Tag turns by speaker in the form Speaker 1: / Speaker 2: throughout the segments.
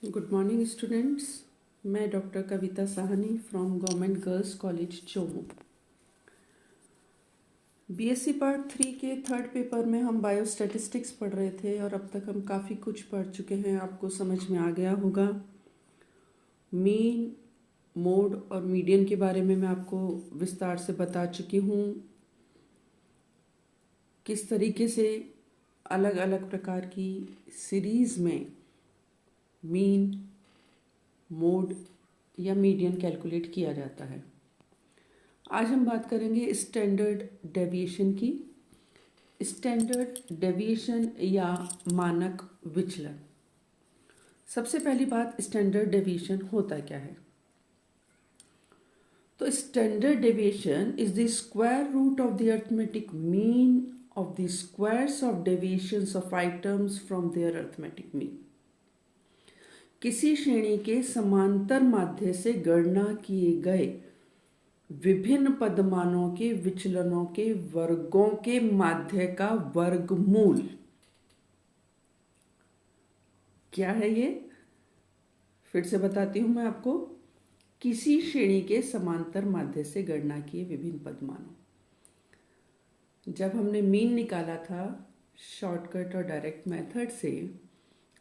Speaker 1: Good morning students. मैं doctor Kavita Sahni from government girls college Chomu. BSc part 3 के third paper में हम बायोस्टैटिस्टिक्स पढ़ रहे थे और अब तक हम काफ़ी कुछ पढ़ चुके हैं। आपको समझ में आ गया होगा। मीन, मोड और मीडियन के बारे में मैं आपको विस्तार से बता चुकी हूँ। किस तरीके से अलग अलग प्रकार की सीरीज़ में मीन, मोड या मीडियन कैलकुलेट किया जाता है। आज हम बात करेंगे स्टैंडर्ड डेविएशन की। स्टैंडर्ड डेविएशन या मानक विचलन। सबसे पहली बात, स्टैंडर्ड डेविएशन होता क्या है? तो standard deviation is the square root of the arithmetic mean of the squares of deviations of items from their arithmetic mean. किसी श्रेणी के समांतर माध्य से गणना किए गए विभिन्न पदमानों के विचलनों के वर्गों के माध्य का वर्गमूल। क्या है ये? फिर से बताती हूं मैं आपको। किसी श्रेणी के समांतर माध्य से गणना किए विभिन्न पदमानों। जब हमने मीन निकाला था शॉर्टकट और डायरेक्ट मेथड से,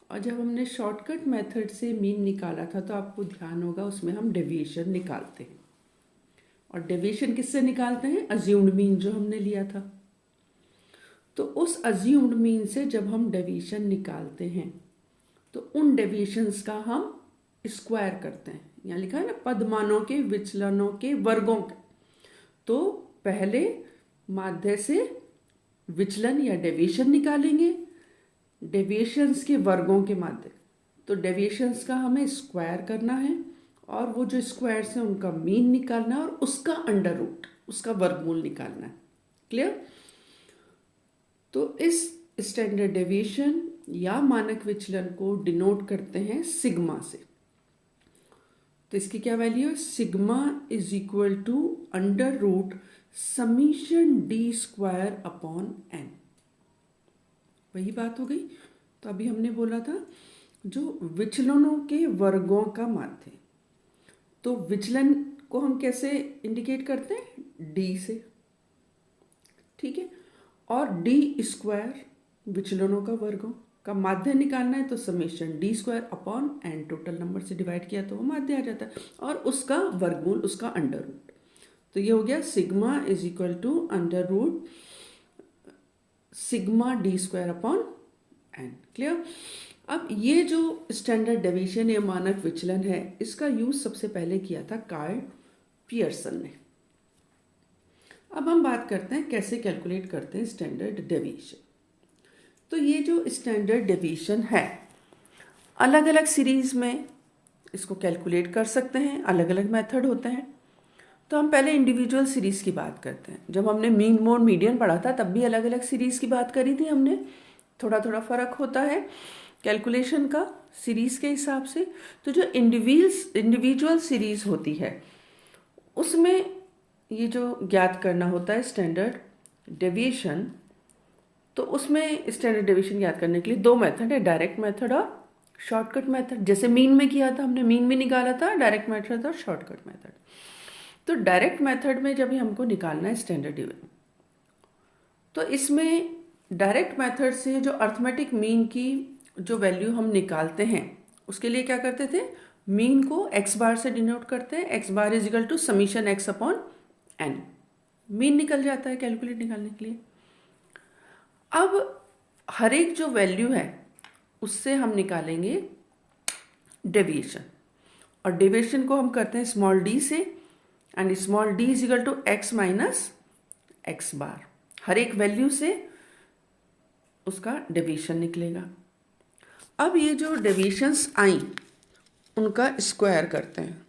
Speaker 1: और जब हमने शॉर्टकट मेथड से मीन निकाला था तो आपको ध्यान होगा उसमें हम डेविएशन निकालते हैं। और डेविएशन किससे निकालते हैं? अज्यूम्ड मीन जो हमने लिया था। तो उस अज्यूम्ड मीन से जब हम डेविएशन निकालते हैं तो उन डेविएशंस का हम स्क्वायर करते हैं। यहाँ लिखा है ना, पदमानों के विचलनों के वर्गों के। तो पहले माध्य से विचलन या डेविएशन निकालेंगे, डेविएशंस के वर्गों के माध्य। तो डेविएशंस का हमें स्क्वायर करना है और वो जो स्क्वायर्स हैं उनका मीन निकालना है और उसका अंडर रूट, उसका वर्गमूल निकालना है। क्लियर? तो इस स्टैंडर्ड डेविएशन या मानक विचलन को डिनोट करते हैं सिग्मा से। तो इसकी क्या वैल्यू है? Sigma is equal to under root summation D square upon N. वही बात हो गई। तो अभी हमने बोला था जो विचलनों के वर्गों का माध्य। तो विचलन को हम कैसे इंडिकेट करते हैं? डी से। ठीक है। और डी स्क्वायर विचलनों का वर्गों का माध्य निकालना है तो summation D square upon N, total number से डिवाइड किया तो वो माध्य आ जाता है, और उसका वर्गमूल, उसका अंडर रूट। तो ये हो गया sigma is equal to under root sigma D square upon N. Clear? अब ये जो स्टैंडर्ड डेविएशन या मानक विचलन है, इसका यूज सबसे पहले किया था कार्ल पियर्सन ने। अब हम बात करते हैं कैसे कैलकुलेट करते हैं स्टैंडर्ड डेविएशन। तो ये जो स्टैंडर्ड डेविएशन है, अलग अलग सीरीज में इसको कैलकुलेट कर सकते हैं, अलग अलग मेथड होते हैं। तो हम पहले इंडिविजुअल सीरीज की बात करते हैं। जब हमने मीन, मोड, मीडियन पढ़ा था तब भी अलग अलग सीरीज की बात करी थी हमने। थोड़ा थोड़ा फर्क होता है कैलकुलेशन का सीरीज के हिसाब से। तो जो इंडिविजुअल सीरीज होती है उसमें ये जो ज्ञात करना होता है स्टैंडर्ड डेविएशन, तो उसमें स्टैंडर्ड डेविएशन ज्ञात करने के लिए दो मेथड है, डायरेक्ट मेथड और शॉर्टकट मेथड। जैसे मीन में किया था हमने, मीन भी निकाला था, डायरेक्ट मेथड और शॉर्टकट मेथड। तो डायरेक्ट मेथड में जब हमको निकालना है स्टैंडर्ड डेविएशन, तो इसमें डायरेक्ट मेथड से जो अरिथमेटिक मीन की जो वैल्यू हम निकालते हैं उसके लिए क्या करते थे? मीन को एक्स बार से डिनोट करते हैं। X bar is equal to summation X upon N. Mean निकल जाता है कैलकुलेट निकालने के लिए। अब हर एक जो वैल्यू है उससे हम निकालेंगे डेविएशन, और डेविएशन को हम करते हैं स्मॉल डी से, and small D is equal to X minus X bar. हर एक वैल्यू से उसका डेविएशन निकलेगा। अब ये जो डेविएशंस आई उनका स्क्वायर करते हैं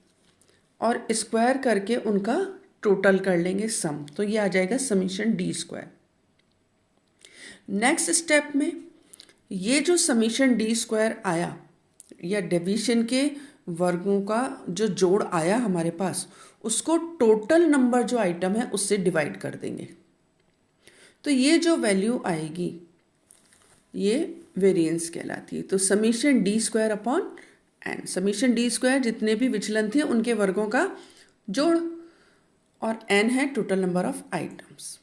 Speaker 1: और स्क्वायर करके उनका टोटल कर लेंगे सम, तो ये आ जाएगा summation D square. Next step में ये जो समीशन डी स्क्वायर आया या डेविएशन के वर्गों का जो जोड़ आया हमारे पास, उसको टोटल नंबर जो आइटम है उससे डिवाइड कर देंगे। तो ये जो वैल्यू आएगी ये वेरिएंस कहलाती है। तो summation D square upon N, summation D square जितने भी विचलन थे उनके वर्गों का जोड़, और एन है टोटल नंबर ऑफ आइटम्स।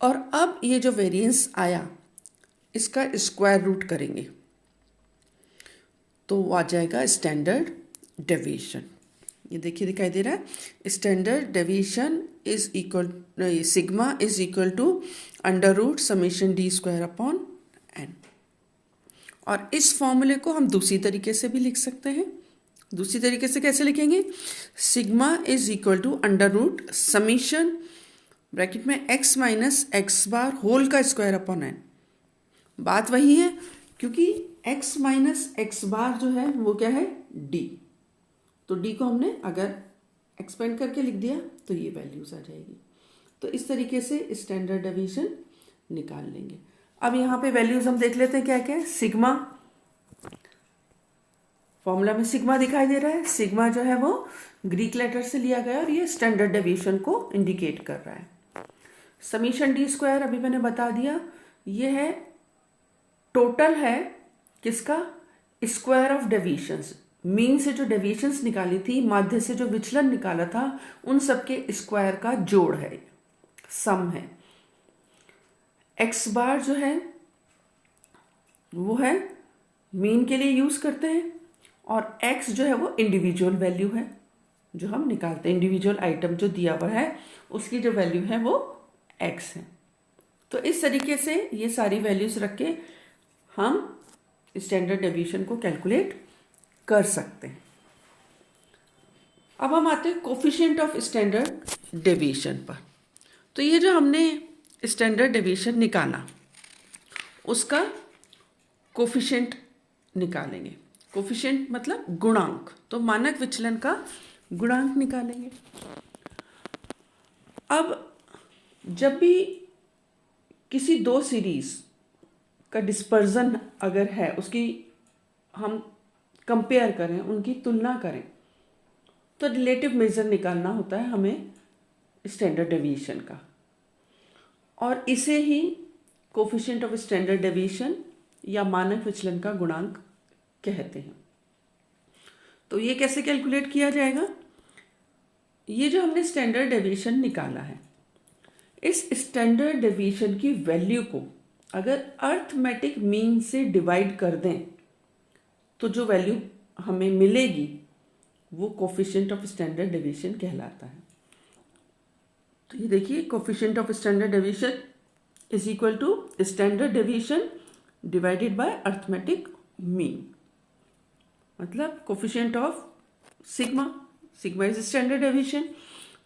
Speaker 1: और अब ये जो वेरिएंस आया इसका स्क्वायर रूट करेंगे तो वो आ जाएगा स्टैंडर्ड डेविएशन। ये देखिए दिखाई दे रहा है, standard deviation is equal, sigma is equal to under root summation D square upon N. और इस फॉर्मूले को हम दूसरी तरीके से भी लिख सकते हैं। दूसरी तरीके से कैसे लिखेंगे? Sigma is equal to under root summation bracket में X minus X bar whole का स्क्वायर अपॉन एन। बात वही है, क्योंकि x माइनस एक्स बार जो है वो क्या है? d। तो d को हमने अगर एक्सपेंड करके लिख दिया तो ये वैल्यूज आ जाएगी। तो इस तरीके से स्टैंडर्ड डेविएशन निकाल लेंगे। अब यहाँ पे वैल्यूज हम देख लेते हैं क्या क्या है। सिग्मा, फॉर्मूला में सिग्मा दिखाई दे रहा है। सिग्मा जो है वो ग्रीक लेटर से लिया गया और ये स्टैंडर्ड डेविएशन को इंडिकेट कर रहा है। समीशन डी स्क्वायर अभी मैंने बता दिया, ये है टोटल है किसका? Square of deviations. मीन से जो डेविएशंस निकाली थी, माध्य से जो विचलन निकाला था, उन सबके स्क्वायर का जोड़ है, सम है। एक्स बार जो है वो है मीन के लिए यूज करते हैं, और एक्स जो है वो इंडिविजुअल वैल्यू है जो हम निकालते हैं। इंडिविजुअल आइटम जो दिया हुआ है उसकी जो वैल्यू है वो एक्स है। तो इस तरीके से ये सारी वैल्यूज रख के हम स्टैंडर्ड डेविएशन को कैलकुलेट कर सकते हैं। अब हम आते हैं कोफिशिएंट ऑफ स्टैंडर्ड डेविएशन पर। तो ये जो हमने स्टैंडर्ड डेविएशन निकाला उसका कोफिशिएंट निकालेंगे। कोफिशिएंट मतलब गुणांक, तो मानक विचलन का गुणांक निकालेंगे। अब जब भी किसी दो सीरीज का डिस्पर्जन अगर है, उसकी हम कंपेयर करें, उनकी तुलना करें, तो रिलेटिव मेजर निकालना होता है हमें स्टैंडर्ड डेविएशन का, और इसे ही कोफिशिएंट ऑफ स्टैंडर्ड डेविएशन या मानक विचलन का गुणांक कहते हैं। तो ये कैसे कैलकुलेट किया जाएगा? ये जो हमने स्टैंडर्ड डेविएशन निकाला है, इस स्टैंडर्ड डेविएशन की वैल्यू को अगर अर्थमेटिक मीन से डिवाइड कर दें तो जो वैल्यू हमें मिलेगी वो कोफिशिएंट ऑफ स्टैंडर्ड डेविएशन कहलाता है। तो ये देखिए, coefficient of standard deviation is equal to standard deviation divided by arithmetic mean, मतलब coefficient of sigma, sigma is standard deviation,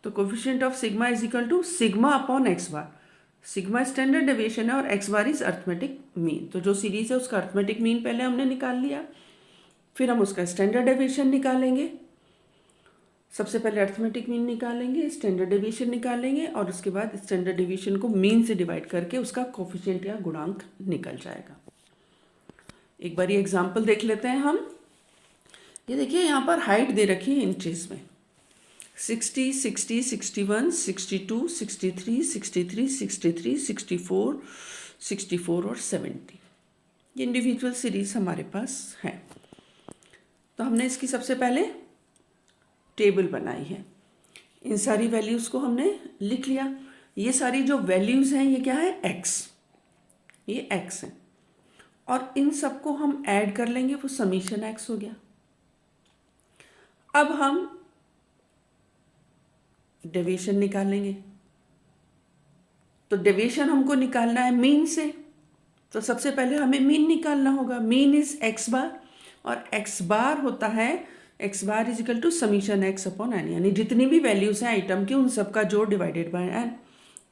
Speaker 1: तो coefficient of sigma is equal to sigma upon X bar. Sigma standard deviation है और X bar is arithmetic mean. तो जो series है उसका arithmetic mean पहले हमने निकाल लिया, फिर हम उसका स्टैंडर्ड डेविएशन निकालेंगे। सबसे पहले अर्थमेटिक मीन निकालेंगे, स्टैंडर्ड डेविएशन निकालेंगे, और उसके बाद स्टैंडर्ड डेविएशन को मीन से डिवाइड करके उसका कोफिशिएंट या गुणांक निकल जाएगा। एक बार ये एग्जाम्पल देख लेते हैं हम। ये देखिए, यहाँ पर हाइट दे रखी है इंचेस में, 60, 60, 61, 62, 63, 63, 63, 64, 64 और 70। ये इंडिविजुअल सीरीज हमारे पास है। तो हमने इसकी सबसे पहले टेबल बनाई है, इन सारी वैल्यूज़ को हमने लिख लिया। ये सारी जो वैल्यूज़ हैं ये क्या है? एक्स, ये एक्स है, और इन सबको हम ऐड कर लेंगे, वो समीशन एक्स हो गया। अब हम डेविएशन निकालेंगे। तो डेविएशन हमको निकालना है मीन से, तो सबसे पहले हमें मीन निकालना होगा। मीन इज एक्स बार, और एक्स बार होता है X bar is equal to summation X upon N, यानी जितनी भी वैल्यूज हैं आइटम की उन सबका जोड़ डिवाइडेड बाय एन।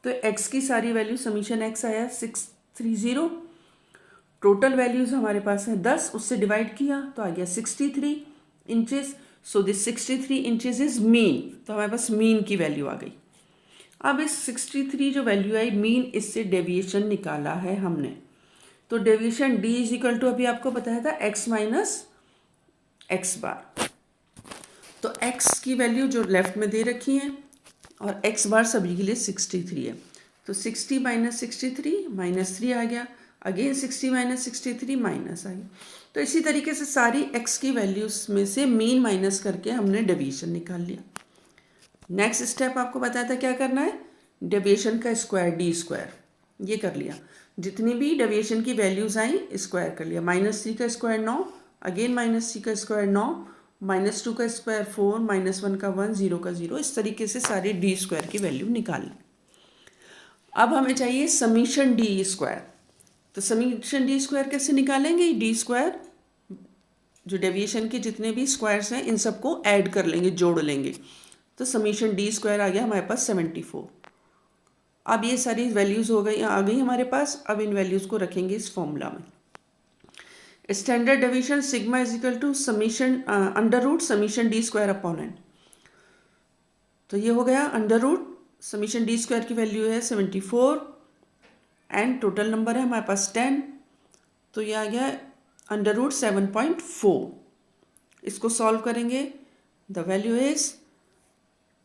Speaker 1: तो एक्स की सारी वैल्यू समीशन एक्स आया 630। टोटल वैल्यूज हमारे पास है 10, उससे डिवाइड किया तो आ गया 63 inches. So this 63 inches is mean, तो हमारे पास मीन की वैल्यू आ गई। अब इस 63 जो वैल्यू आई मीन, इससे डेविएशन निकाला है हमने। तो deviation D is equal to, अभी आपको बताया था, एक्स माइनस एक्स बार। तो एक्स की वैल्यू जो लेफ्ट में दे रखी है और एक्स बार सभी के लिए 63 है। तो 60 माइनस 63 माइनस 3 आ गया, अगेन 60 माइनस 63 माइनस आ गया। तो इसी तरीके से सारी x की वैल्यूज़ में से मीन माइनस करके हमने डेविएशन निकाल लिया। नेक्स्ट स्टेप आपको बताया था क्या करना है, डेविएशन का स्क्वायर डी स्क्वायर, ये कर लिया। जितनी भी डेविएशन की वैल्यूज़ आई स्क्वायर कर लिया। -3 का स्क्वायर 9, अगेन -3 का स्क्वायर 9, -2 का स्क्वायर 4, -1 का 1, 0 का 0, इस तरीके से सारी डी स्क्वायर की वैल्यू निकाल ली। अब हमें चाहिए समीशन डी स्क्वायर। तो समीशन डी स्क्वायर कैसे निकालेंगे, डी स्क्वायर जो डेविएशन के जितने भी स्क्वायर्स हैं इन सबको ऐड कर लेंगे, जोड़ लेंगे। तो समीशन डी स्क्वायर आ गया हमारे पास 74। अब ये सारी वैल्यूज़ हो गई, आ गई हमारे पास। अब इन वैल्यूज़ को रखेंगे इस फॉर्मूला में। Standard deviation sigma is equal to summation under root summation D square upon N. तो ये हो गया under root summation D square की वैल्यू है 74 एंड टोटल नंबर है हमारे पास 10, तो ये आ गया अंडर रूट 7.4। इसको सॉल्व करेंगे, द वैल्यू इज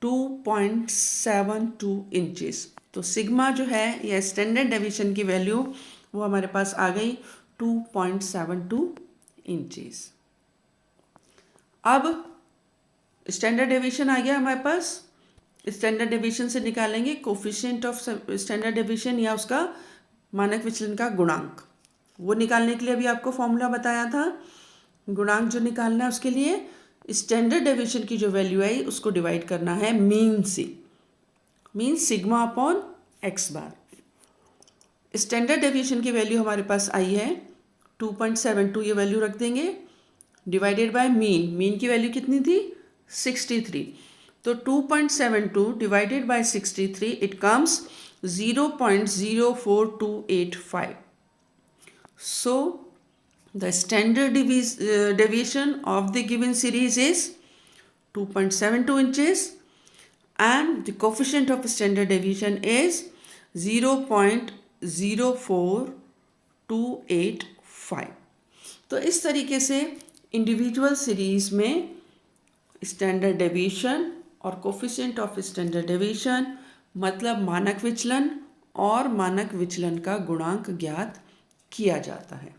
Speaker 1: 2.72 इंचेस। तो सिग्मा जो है या स्टैंडर्ड डेविएशन की वैल्यू वो हमारे पास आ गई 2.72 इंचेस। अब स्टैंडर्ड डेविएशन आ गया हमारे पास। स्टैंडर्ड डेविएशन से निकालेंगे कोफिशिएंट ऑफ स्टैंडर्ड डेविएशन या उसका मानक विचलन का गुणांक। वो निकालने के लिए अभी आपको फॉर्मूला बताया था। गुणांक जो निकालना है उसके लिए स्टैंडर्ड डेविएशन की जो वैल्यू आई उसको डिवाइड करना है मीन से, मीन सिग्मा अपॉन एक्स बार। स्टैंडर्ड डेविएशन की वैल्यू हमारे पास आई है 2.72, ये वैल्यू रख देंगे, डिवाइडेड बाय मीन। मीन की वैल्यू कितनी थी 63, तो 2.72 divided by 63 it comes 0.04285। So the standard deviation of the given series is 2.72 inches and the coefficient of standard deviation is 0.04285। तो इस तरीके से इंडिविजुअल सीरीज में स्टैंडर्ड डेविएशन और कोफिशिएंट ऑफ स्टैंडर्ड डेविएशन मतलब मानक विचलन और मानक विचलन का गुणांक ज्ञात किया जाता है।